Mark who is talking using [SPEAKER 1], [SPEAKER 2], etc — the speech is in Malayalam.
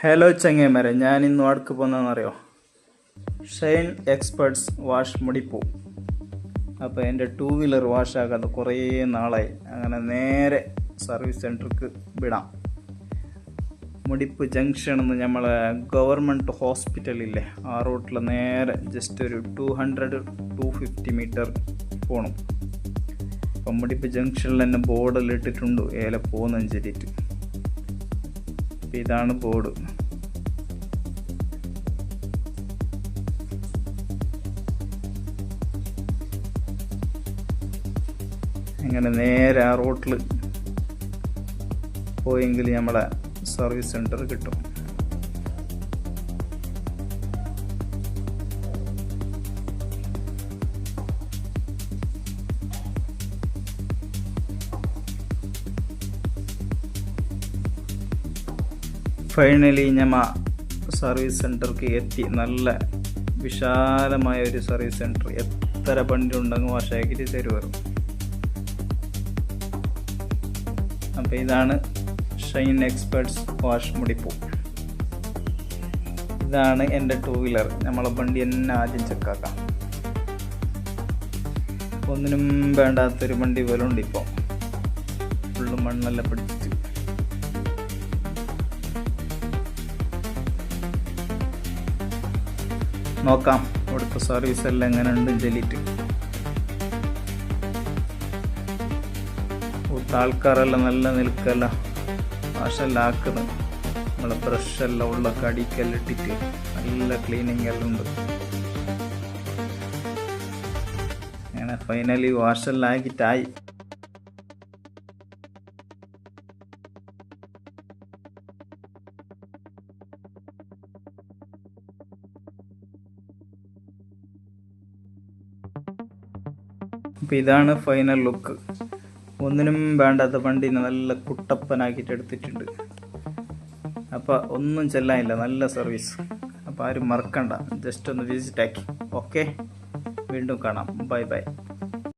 [SPEAKER 1] ഹലോ ചങ്ങേമാരെ, ഞാൻ ഇന്ന് അടുക്ക് പോകുന്നതെന്നറിയോ? ഷൈൻ എക്സ്പെർട്സ് വാഷ് മുടിപ്പൂ. അപ്പോൾ എൻ്റെ 2 വീലർ വാഷാകാതെ കുറേ നാളായി. അങ്ങനെ നേരെ സർവീസ് സെൻറ്റർക്ക് വിടാം. മുടിപ്പ് ജംഗ്ഷൻ എന്ന് നമ്മളെ ഗവൺമെൻറ് ഹോസ്പിറ്റലില്ലേ, ആ റൂട്ടിൽ നേരെ ജസ്റ്റ് ഒരു 200-250 മീറ്റർ പോകണം. അപ്പം മുടിപ്പ് ജംഗ്ഷനിൽ തന്നെ ബോർഡെല്ലാം ഇട്ടിട്ടുണ്ട് ഏലെ പോകുന്നതിന് ചൊല്ലിയിട്ട്. ഇതാണ് ബോർഡ്. അങ്ങനെ നേരെ ആ റോട്ടിൽ പോയെങ്കിൽ നമ്മളെ സർവീസ് സെൻറ്റർ കിട്ടും. ഫൈനലി ഞമ്മ സർവീസ് സെൻറ്റർക്ക് എത്തി. നല്ല വിശാലമായ ഒരു സർവീസ് സെൻറ്റർ. എത്ര വണ്ടി ഉണ്ടെങ്കിൽ വാഷാക്കിയിട്ട് തരുവരും. അപ്പോൾ ഇതാണ് ഷൈൻ എക്സ്പെർട്സ് വാഷ് മുടിപ്പൂ. ഇതാണ് എൻ്റെ 2 വീലർ. നമ്മളെ വണ്ടി തന്നെ ആദ്യം ചെക്കാക്കാം. ഒന്നിനും വേണ്ടാത്തൊരു വണ്ടി പോലെ ഉണ്ട്. ഇപ്പോൾ ഫുള്ള് മണ്ണെല്ലാം പിടിച്ചിട്ട് നോക്കാം ഇവിടുത്തെ സർവീസ് എല്ലാം എങ്ങനെ ഉണ്ട് ചൊല്ലിയിട്ട്. ആൾക്കാരെല്ലാം നല്ല നിൽക്കല്ല വാഷെല്ലാം ആക്കുന്നത്. നമ്മളെ ബ്രഷെല്ലാം ഉള്ള കടിക്കെല്ലാം ഇട്ടിട്ട് നല്ല ക്ലീനിങ് എല്ലാം ഉണ്ട്. അങ്ങനെ ഫൈനലി വാഷെല്ലാം ആക്കിയിട്ടായി. അപ്പം ഇതാണ് ഫൈനൽ ലുക്ക്. ഒന്നിനും വേണ്ടാത്ത വണ്ടീനെ നല്ല കുട്ടപ്പനാക്കിയിട്ട് എടുത്തിട്ടുണ്ട്. അപ്പോൾ ഒന്നും ചെല്ലാനില്ല, നല്ല സർവീസ്. അപ്പോൾ ആരും മറക്കണ്ട, ജസ്റ്റ് ഒന്ന് വിസിറ്റ് ആക്കി. ഓക്കെ, വീണ്ടും കാണാം. Bye bye.